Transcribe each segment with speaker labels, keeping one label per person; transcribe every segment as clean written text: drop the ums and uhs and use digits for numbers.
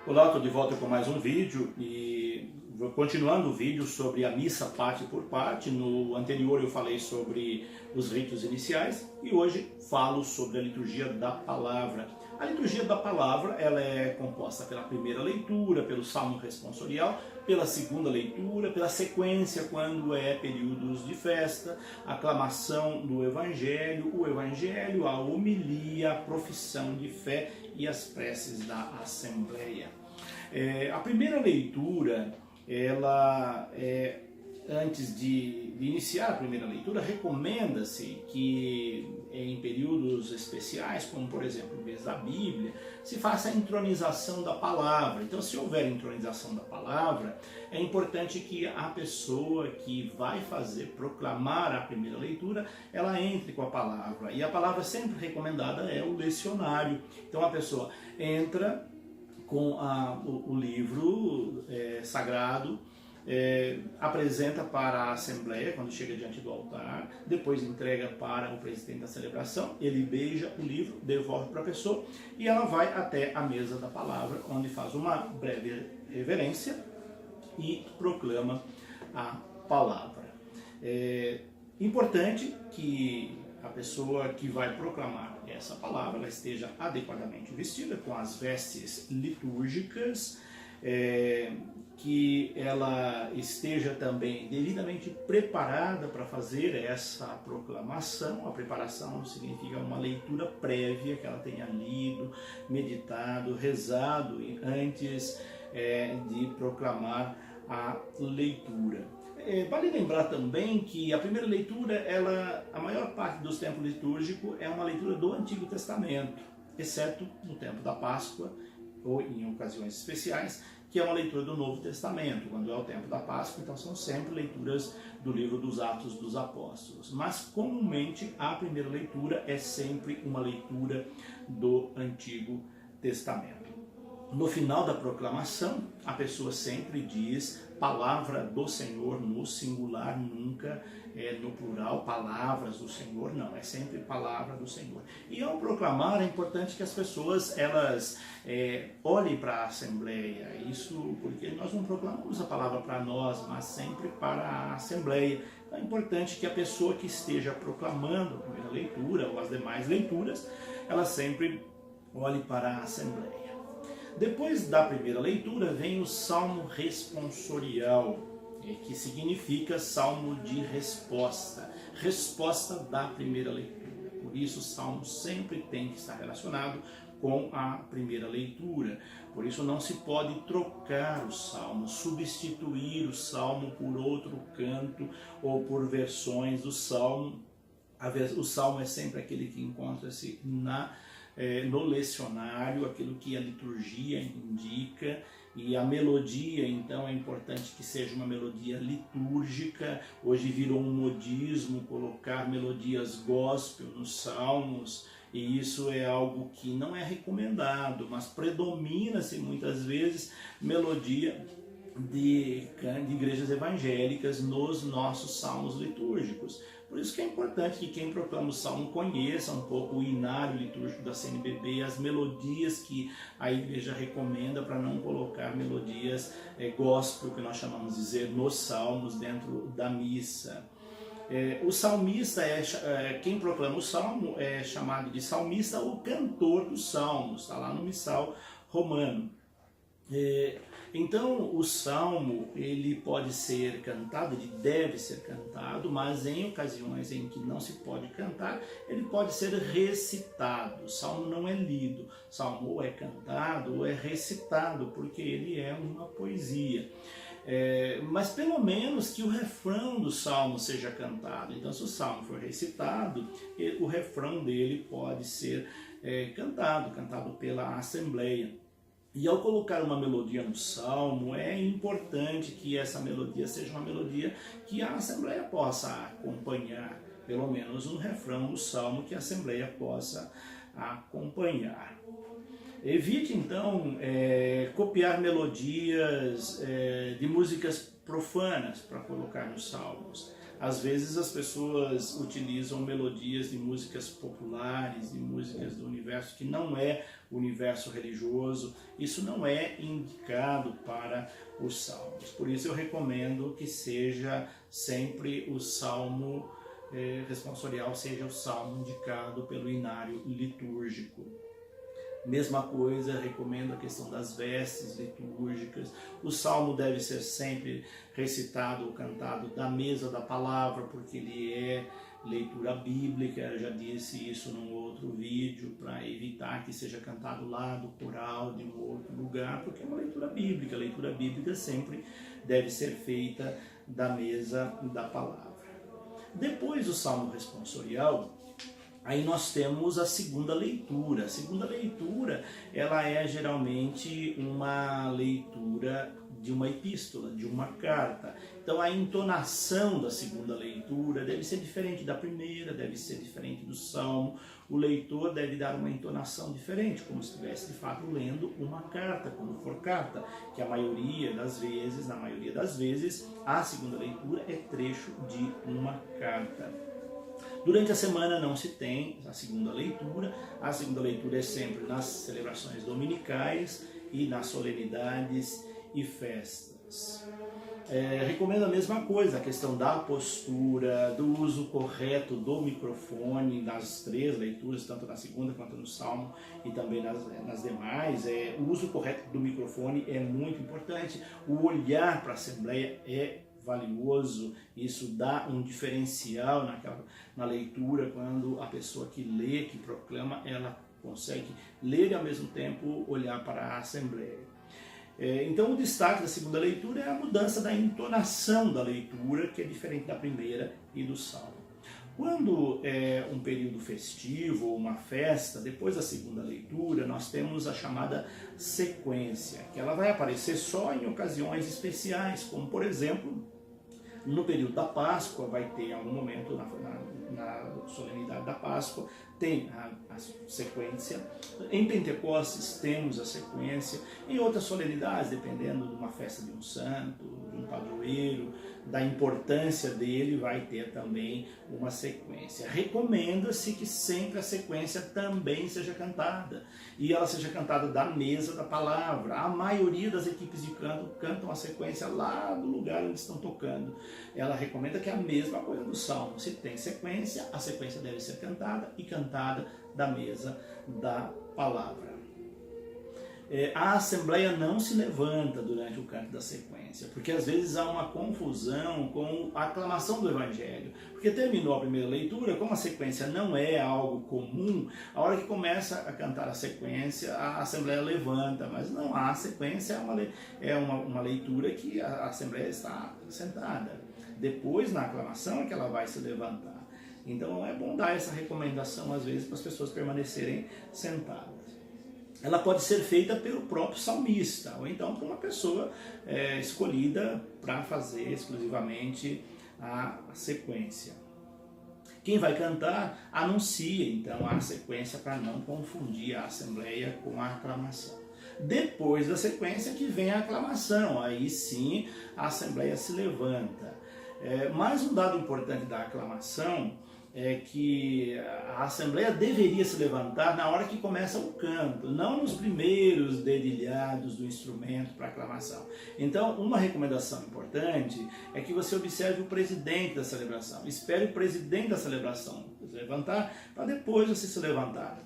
Speaker 1: Olá, estou de volta com mais um vídeo e continuando o vídeo sobre a missa parte por parte. No anterior eu falei sobre os ritos iniciais e hoje falo sobre a liturgia da palavra. A liturgia da palavra ela é composta pela primeira leitura, pelo salmo responsorial, pela segunda leitura, pela sequência quando é períodos de festa, a aclamação do evangelho, a homilia, a profissão de fé e as preces da assembleia. A primeira leitura, antes de iniciar a primeira leitura, recomenda-se que em períodos especiais, como por exemplo o mês da Bíblia, se faça a intronização da palavra. Então, se houver intronização da palavra, é importante que a pessoa que vai proclamar a primeira leitura, ela entre com a palavra. E a palavra sempre recomendada é o lecionário. Então, a pessoa entra com o livro sagrado, apresenta para a assembleia quando chega diante do altar, depois entrega para o presidente da celebração, ele beija o livro, devolve para a pessoa e ela vai até a mesa da palavra, onde faz uma breve reverência e proclama a palavra. É importante que a pessoa que vai proclamar essa palavra ela esteja adequadamente vestida, com as vestes litúrgicas, que ela esteja também devidamente preparada para fazer essa proclamação. A preparação significa uma leitura prévia, que ela tenha lido, meditado, rezado antes de proclamar a leitura. Vale lembrar também que a primeira leitura, a maior parte dos tempos litúrgicos é uma leitura do Antigo Testamento, exceto no tempo da Páscoa ou em ocasiões especiais, que é uma leitura do Novo Testamento. Quando é o tempo da Páscoa, então são sempre leituras do livro dos Atos dos Apóstolos. Mas comumente a primeira leitura é sempre uma leitura do Antigo Testamento. No final da proclamação, a pessoa sempre diz palavra do Senhor no singular, nunca no plural, palavras do Senhor, não, é sempre palavra do Senhor. E ao proclamar é importante que as pessoas olhem para a assembleia, isso porque nós não proclamamos a palavra para nós, mas sempre para a assembleia. Então é importante que a pessoa que esteja proclamando a primeira leitura ou as demais leituras, ela sempre olhe para a assembleia. Depois da primeira leitura vem o salmo responsorial, que significa salmo de resposta, resposta da primeira leitura. Por isso o salmo sempre tem que estar relacionado com a primeira leitura. Por isso não se pode trocar o salmo, substituir o salmo por outro canto ou por versões do salmo. O salmo é sempre aquele que encontra-se no lecionário, aquilo que a liturgia indica, e a melodia, então, é importante que seja uma melodia litúrgica. Hoje virou um modismo colocar melodias gospel nos salmos, e isso é algo que não é recomendado, mas predomina-se muitas vezes melodia de igrejas evangélicas nos nossos salmos litúrgicos. Por isso que é importante que quem proclama o salmo conheça um pouco o inário litúrgico da CNBB, as melodias que a igreja recomenda, para não colocar melodias gospel, que nós chamamos de dizer, nos salmos dentro da missa. O salmista, quem proclama o salmo é chamado de salmista ou cantor dos salmos, está lá no missal romano. Então o salmo ele pode ser cantado, ele deve ser cantado, mas em ocasiões em que não se pode cantar, ele pode ser recitado. O salmo não é lido, o salmo ou é cantado ou é recitado, porque ele é uma poesia. Mas pelo menos que o refrão do salmo seja cantado. Então, se o salmo for recitado, o refrão dele pode ser cantado pela assembleia. E ao colocar uma melodia no salmo, é importante que essa melodia seja uma melodia que a assembleia possa acompanhar, pelo menos um refrão do salmo que a assembleia possa acompanhar. Evite então copiar melodias de músicas profanas para colocar nos salmos. Às vezes as pessoas utilizam melodias de músicas populares, de músicas do universo que não é o universo religioso. Isso não é indicado para os salmos. Por isso eu recomendo que seja sempre o salmo responsorial, seja o salmo indicado pelo inário litúrgico. Mesma coisa, recomendo a questão das vestes litúrgicas. O salmo deve ser sempre recitado ou cantado da mesa da palavra, porque ele é leitura bíblica. Eu já disse isso num outro vídeo, para evitar que seja cantado lá do coral, de um outro lugar, porque é uma leitura bíblica. A leitura bíblica sempre deve ser feita da mesa da palavra. Depois do salmo responsorial, aí nós temos a segunda leitura. A segunda leitura, ela é geralmente uma leitura de uma epístola, de uma carta. Então a entonação da segunda leitura deve ser diferente da primeira, deve ser diferente do salmo. O leitor deve dar uma entonação diferente, como se estivesse de fato lendo uma carta, quando for carta, que na maioria das vezes, a segunda leitura é trecho de uma carta. Durante a semana não se tem a segunda leitura é sempre nas celebrações dominicais e nas solenidades e festas. Recomendo a mesma coisa, a questão da postura, do uso correto do microfone nas três leituras, tanto na segunda quanto no salmo e também nas demais. O uso correto do microfone é muito importante, o olhar para a Assembleia é valioso, isso dá um diferencial na leitura, quando a pessoa que lê, que proclama, ela consegue ler e ao mesmo tempo olhar para a Assembleia. Então o destaque da segunda leitura é a mudança da entonação da leitura, que é diferente da primeira e do salmo. Quando é um período festivo ou uma festa, depois da segunda leitura, nós temos a chamada sequência, que ela vai aparecer só em ocasiões especiais, como por exemplo, no período da Páscoa, vai ter algum momento na solenidade da Páscoa, tem a sequência. Em Pentecostes temos a sequência. Em outras solenidades, dependendo de uma festa de um santo, de um padroeiro, da importância dele, vai ter também uma sequência. Recomenda-se que sempre a sequência também seja cantada, e ela seja cantada da mesa da palavra. A maioria das equipes de canto cantam a sequência lá do lugar onde estão tocando. Ela recomenda que é a mesma coisa do salmo. Se tem sequência, a sequência deve ser cantada e cantada da mesa da palavra. A Assembleia não se levanta durante o canto da sequência, porque às vezes há uma confusão com a aclamação do Evangelho, porque terminou a primeira leitura, como a sequência não é algo comum, a hora que começa a cantar a sequência, a Assembleia levanta, mas não, a sequência é uma leitura que a Assembleia está sentada. Depois, na aclamação, é que ela vai se levantar. Então é bom dar essa recomendação às vezes para as pessoas permanecerem sentadas. Ela pode ser feita pelo próprio salmista, ou então por uma pessoa escolhida para fazer exclusivamente a sequência. Quem vai cantar anuncia então a sequência para não confundir a Assembleia com a aclamação. Depois da sequência que vem a aclamação, aí sim a Assembleia se levanta. Mais um dado importante da aclamação é que a Assembleia deveria se levantar na hora que começa o canto, não nos primeiros dedilhados do instrumento para aclamação. Então, uma recomendação importante é que você observe o presidente da celebração. Espere o presidente da celebração se levantar para depois você se levantar.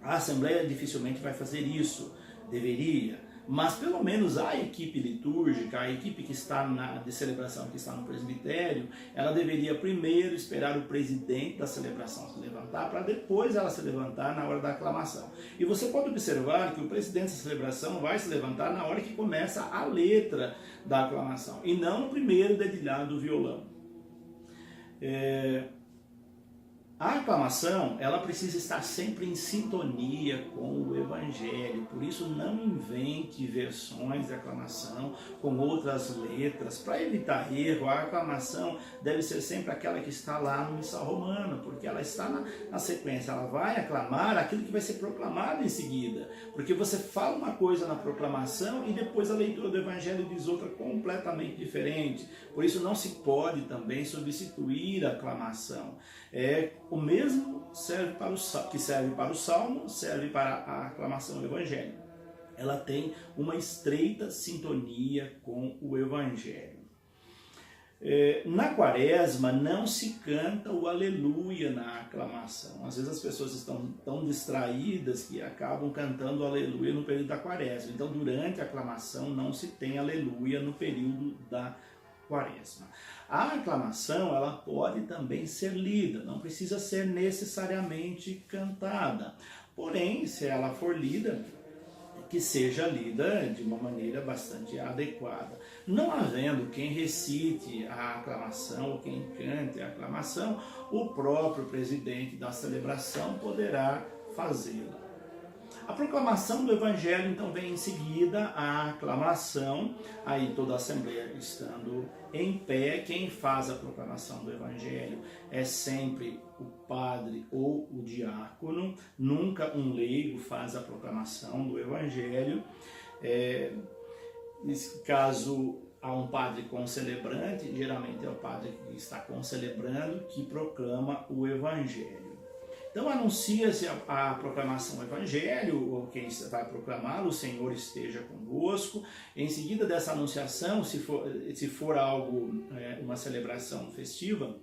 Speaker 1: A Assembleia dificilmente vai fazer isso, deveria. Mas pelo menos a equipe litúrgica, a equipe que está de celebração, que está no presbitério, ela deveria primeiro esperar o presidente da celebração se levantar, para depois ela se levantar na hora da aclamação. E você pode observar que o presidente da celebração vai se levantar na hora que começa a letra da aclamação, e não no primeiro dedilhado do violão. A aclamação, ela precisa estar sempre em sintonia com o Evangelho, por isso não invente versões de aclamação com outras letras, para evitar erro. A aclamação deve ser sempre aquela que está lá no Missal Romana, porque ela está na sequência, ela vai aclamar aquilo que vai ser proclamado em seguida, porque você fala uma coisa na proclamação e depois a leitura do Evangelho diz outra completamente diferente, por isso não se pode também substituir a aclamação. O mesmo que serve para o Salmo, serve para a aclamação do Evangelho. Ela tem uma estreita sintonia com o Evangelho. Na Quaresma não se canta o aleluia na aclamação. Às vezes as pessoas estão tão distraídas que acabam cantando o aleluia no período da Quaresma. Então durante a aclamação não se tem aleluia no período da Quaresma. A aclamação, ela pode também ser lida, não precisa ser necessariamente cantada. Porém, se ela for lida, que seja lida de uma maneira bastante adequada. Não havendo quem recite a aclamação ou quem cante a aclamação, o próprio presidente da celebração poderá fazê-la. A proclamação do Evangelho, então, vem em seguida a aclamação, aí toda a Assembleia estando em pé. Quem faz a proclamação do Evangelho é sempre o padre ou o diácono, nunca um leigo faz a proclamação do Evangelho. Nesse caso, há um padre concelebrante, geralmente é o padre que está concelebrando, que proclama o Evangelho. Então anuncia-se a proclamação do Evangelho, ou quem vai proclamá-lo, o Senhor esteja convosco. Em seguida dessa anunciação, se for algo, uma celebração festiva,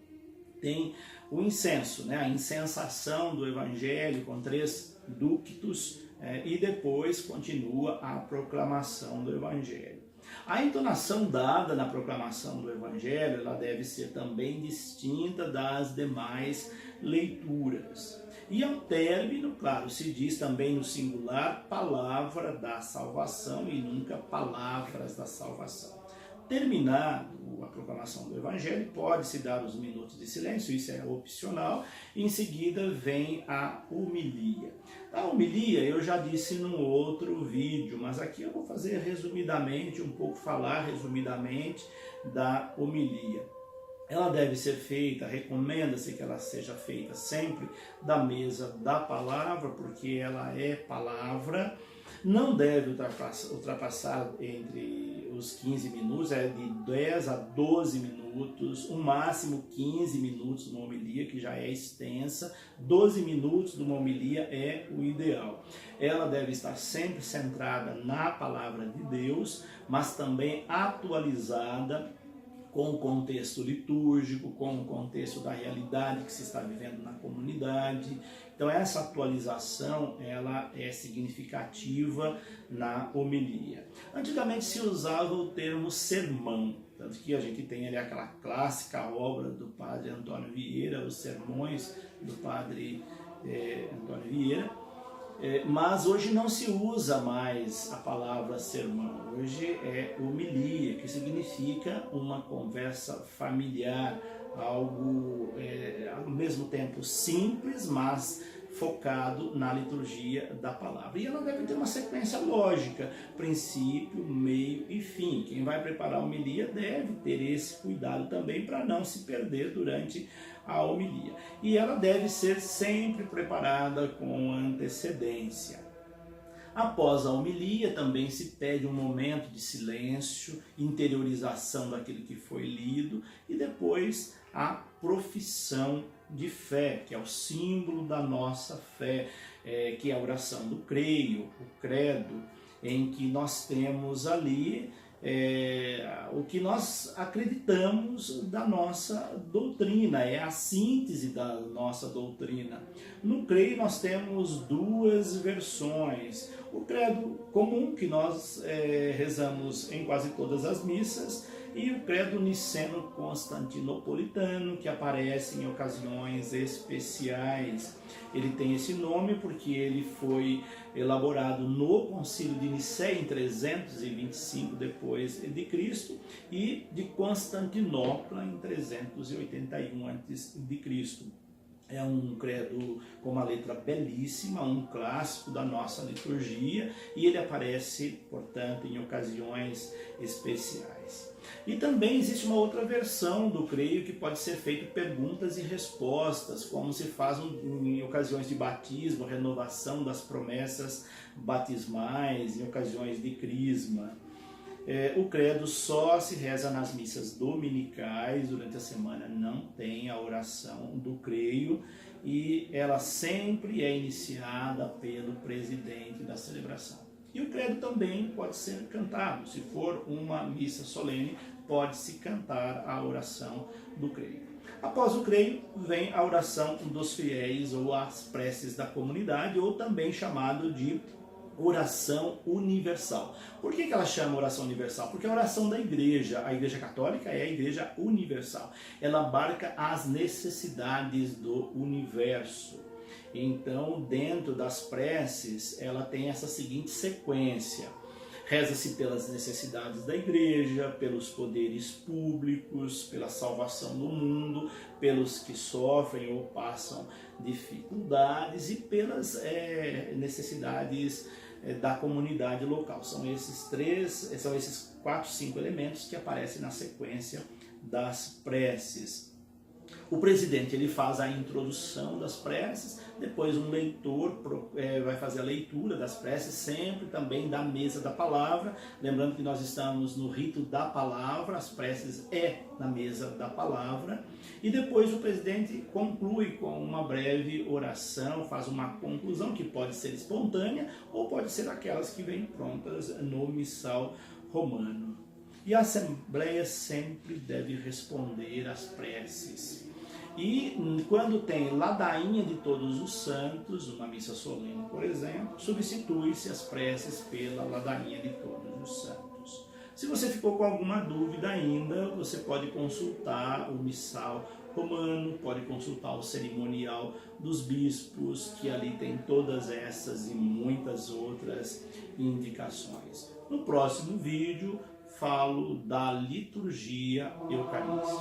Speaker 1: tem o incenso, a incensação do Evangelho com 3 ductos, e depois continua a proclamação do Evangelho. A entonação dada na proclamação do Evangelho, ela deve ser também distinta das demais leituras. E ao término, claro, se diz também no singular, palavra da salvação e nunca palavras da salvação. Terminado a proclamação do Evangelho, pode-se dar os minutos de silêncio, isso é opcional, e em seguida vem a homilia. A homilia eu já disse num outro vídeo, mas aqui eu vou fazer resumidamente, falar resumidamente da homilia. Ela deve ser feita, recomenda-se que ela seja feita sempre da mesa da palavra, porque ela é palavra. Não deve ultrapassar entre os 15 minutos, de 10 a 12 minutos, o máximo 15 minutos numa homilia, que já é extensa. 12 minutos de uma homilia é o ideal. Ela deve estar sempre centrada na palavra de Deus, mas também atualizada com o contexto litúrgico, com o contexto da realidade que se está vivendo na comunidade. Então essa atualização, ela é significativa na homilia. Antigamente se usava o termo sermão, tanto que a gente tem ali aquela clássica obra do padre Antônio Vieira, os sermões do padre Antônio Vieira, mas hoje não se usa mais a palavra sermão, hoje é homilia, que significa uma conversa familiar, algo ao mesmo tempo simples, mas focado na liturgia da palavra. E ela deve ter uma sequência lógica, princípio, meio e fim. Quem vai preparar a homilia deve ter esse cuidado também para não se perder durante a homilia. E ela deve ser sempre preparada com antecedência. Após a homilia, também se pede um momento de silêncio, interiorização daquilo que foi lido e depois a profissão de fé, que é o símbolo da nossa fé, que é a oração do creio, o credo, em que nós temos ali o que nós acreditamos da nossa doutrina, é a síntese da nossa doutrina. No creio nós temos 2 versões, o credo comum, que nós rezamos em quase todas as missas, e o credo niceno-constantinopolitano, que aparece em ocasiões especiais. Ele tem esse nome porque ele foi elaborado no Concílio de Nicéia em 325 depois de Cristo e de Constantinopla em 381 a.C. É um credo com uma letra belíssima, um clássico da nossa liturgia, e ele aparece, portanto, em ocasiões especiais. E também existe uma outra versão do creio que pode ser feito perguntas e respostas, como se faz em ocasiões de batismo, renovação das promessas batismais, em ocasiões de crisma. O credo só se reza nas missas dominicais, durante a semana não tem a oração do creio, e ela sempre é iniciada pelo presidente da celebração. E o credo também pode ser cantado, se for uma missa solene, pode-se cantar a oração do creio. Após o creio, vem a oração dos fiéis ou as preces da comunidade, ou também chamado de oração universal. Por que ela chama oração universal? Porque a oração da igreja, a igreja católica é a igreja universal. Ela abarca as necessidades do universo. Então, dentro das preces, ela tem essa seguinte sequência. Reza-se pelas necessidades da igreja, pelos poderes públicos, pela salvação do mundo, pelos que sofrem ou passam dificuldades e pelas necessidades da comunidade local. São esses 4, 5 elementos que aparecem na sequência das preces. O presidente ele faz a introdução das preces, depois um leitor vai fazer a leitura das preces, sempre também da mesa da palavra, lembrando que nós estamos no rito da palavra, as preces na mesa da palavra, e depois o presidente conclui com uma breve oração, faz uma conclusão que pode ser espontânea ou pode ser aquelas que vêm prontas no missal romano. E a Assembleia sempre deve responder às preces. E quando tem ladainha de todos os santos, uma missa solene, por exemplo, substitui-se as preces pela ladainha de todos os santos. Se você ficou com alguma dúvida ainda, você pode consultar o missal romano, pode consultar o cerimonial dos bispos, que ali tem todas essas e muitas outras indicações. No próximo vídeo, falo da liturgia eucarística.